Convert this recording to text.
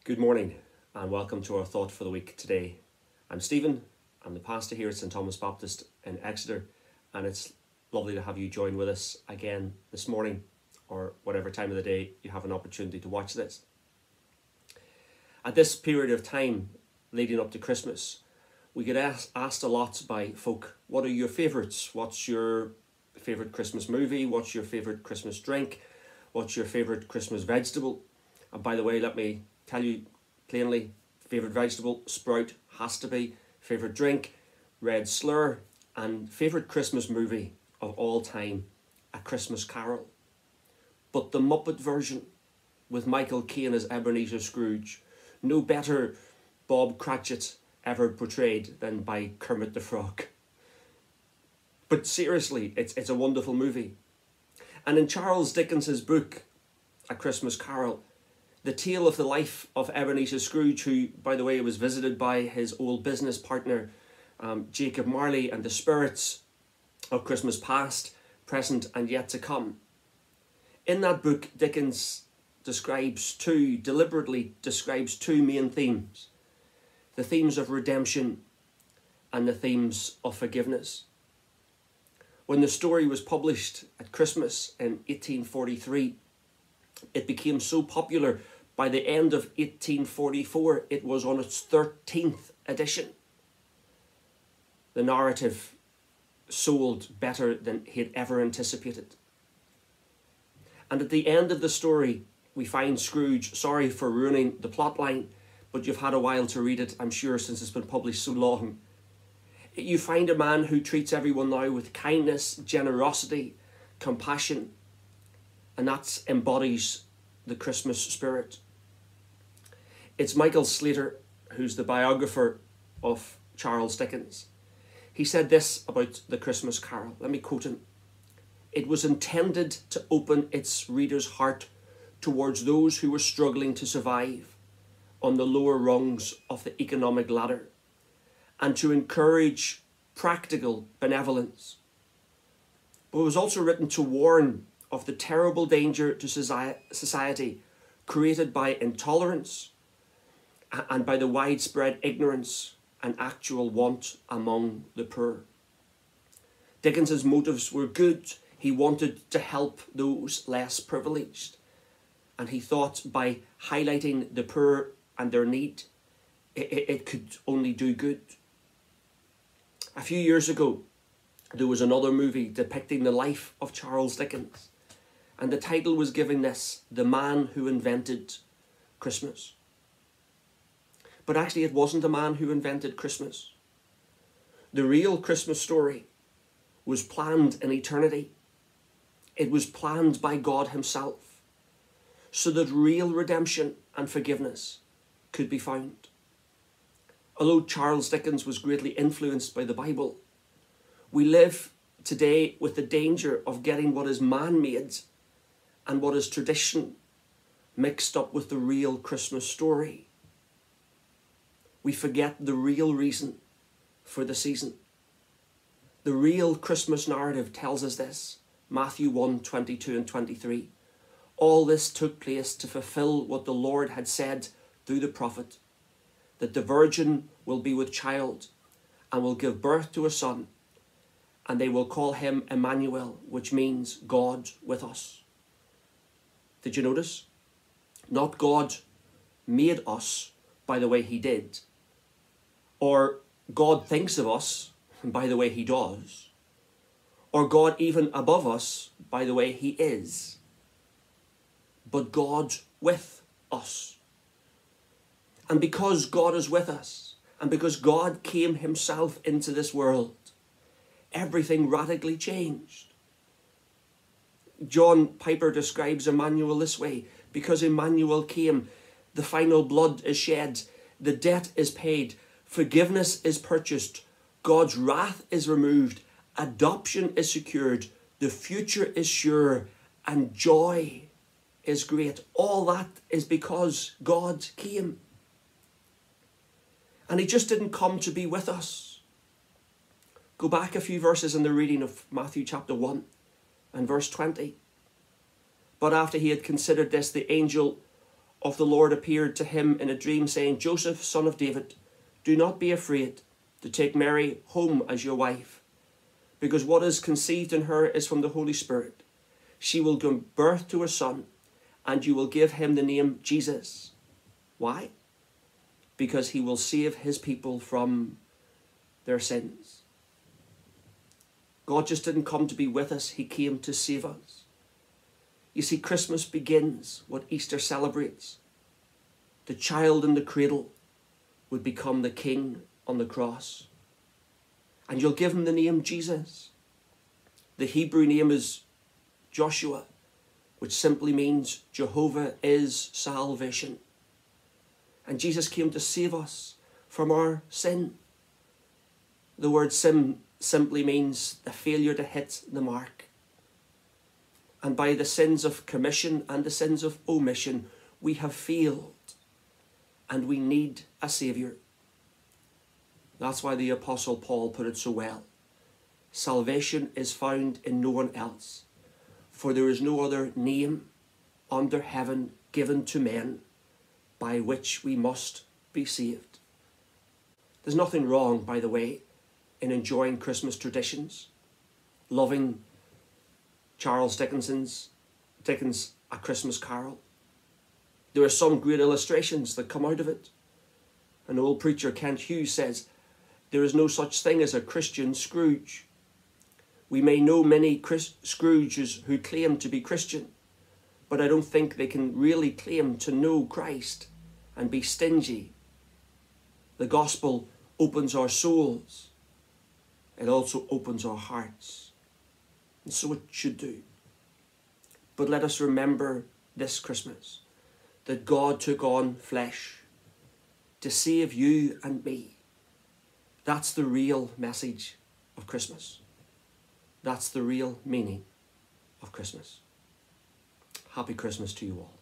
Good morning and welcome to our thought for the week today. I'm Stephen, I'm the pastor here at St Thomas Baptist in Exeter, and it's lovely to have you join with us again this morning or whatever time of the day you have an opportunity to watch this. At this period of time leading up to Christmas, we get asked a lot by folk, what are your favourites? What's your favourite Christmas movie? What's your favourite Christmas drink? What's your favourite Christmas vegetable? And by the way, let me tell you plainly, favourite vegetable, sprout, has to be. Favourite drink, red slur. And favourite Christmas movie of all time, A Christmas Carol. But the Muppet version, with Michael Caine as Ebenezer Scrooge, no better Bob Cratchit ever portrayed than by Kermit the Frog. But seriously, it's a wonderful movie. And in Charles Dickens's book, A Christmas Carol, the tale of the life of Ebenezer Scrooge, who, by the way, was visited by his old business partner, Jacob Marley, and the spirits of Christmas past, present, and yet to come. In that book, Dickens deliberately describes two main themes: the themes of redemption and the themes of forgiveness. When the story was published at Christmas in 1843, it became so popular by the end of 1844, it was on its 13th edition. The narrative sold better than he had ever anticipated. And at the end of the story, we find Scrooge, sorry for ruining the plot line, but you've had a while to read it, I'm sure, since it's been published so long. You find a man who treats everyone now with kindness, generosity, compassion, and that embodies the Christmas spirit. It's Michael Slater, who's the biographer of Charles Dickens. He said this about The Christmas Carol. Let me quote him. "It was intended to open its reader's heart towards those who were struggling to survive on the lower rungs of the economic ladder, and to encourage practical benevolence. But it was also written to warn of the terrible danger to society created by intolerance and by the widespread ignorance and actual want among the poor." Dickens's motives were good. He wanted to help those less privileged, and he thought by highlighting the poor and their need, it could only do good. A few years ago, there was another movie depicting the life of Charles Dickens, and the title was given this: The Man Who Invented Christmas. But actually, it wasn't the man who invented Christmas. The real Christmas story was planned in eternity. It was planned by God himself, so that real redemption and forgiveness could be found. Although Charles Dickens was greatly influenced by the Bible, we live today with the danger of getting what is man-made and what is tradition mixed up with the real Christmas story. We forget the real reason for the season. The real Christmas narrative tells us this. Matthew 1:22 and 23. "All this took place to fulfill what the Lord had said through the prophet, that the virgin will be with child and will give birth to a son, and they will call him Emmanuel, which means God with us." Did you notice? Not God made us by the way he did, or God thinks of us by the way he does, or God even above us by the way he is, but God with us. And because God is with us, and because God came himself into this world, everything radically changed. John Piper describes Emmanuel this way: because Emmanuel came, the final blood is shed, the debt is paid, forgiveness is purchased, God's wrath is removed, adoption is secured, the future is sure, and joy is great. All that is because God came. And he just didn't come to be with us. Go back a few verses in the reading of Matthew chapter 1 and verse 20. "But after he had considered this, the angel of the Lord appeared to him in a dream, saying, Joseph, son of David, do not be afraid to take Mary home as your wife, because what is conceived in her is from the Holy Spirit. She will give birth to a son, and you will give him the name Jesus. Why? Because he will save his people from their sins. God just didn't come to be with us, he came to save us. You see, Christmas begins what Easter celebrates. The child in the cradle would become the king on the cross. And you'll give him the name Jesus. The Hebrew name is Joshua, which simply means Jehovah is salvation. And Jesus came to save us from our sin. The word sin simply means the failure to hit the mark. And by the sins of commission and the sins of omission, we have failed. And we need a Saviour. That's why the Apostle Paul put it so well. Salvation is found in no one else, for there is no other name under heaven given to men by which we must be saved. There's nothing wrong, by the way, in enjoying Christmas traditions, loving Charles Dickens' A Christmas Carol. There are some great illustrations that come out of it. An old preacher, Kent Hughes, says, there is no such thing as a Christian Scrooge. We may know many Scrooges who claim to be Christian, but I don't think they can really claim to know Christ and be stingy. The gospel opens our souls. It also opens our hearts. And so it should do. But let us remember this Christmas that God took on flesh to save you and me. That's the real message of Christmas. That's the real meaning of Christmas. Happy Christmas to you all.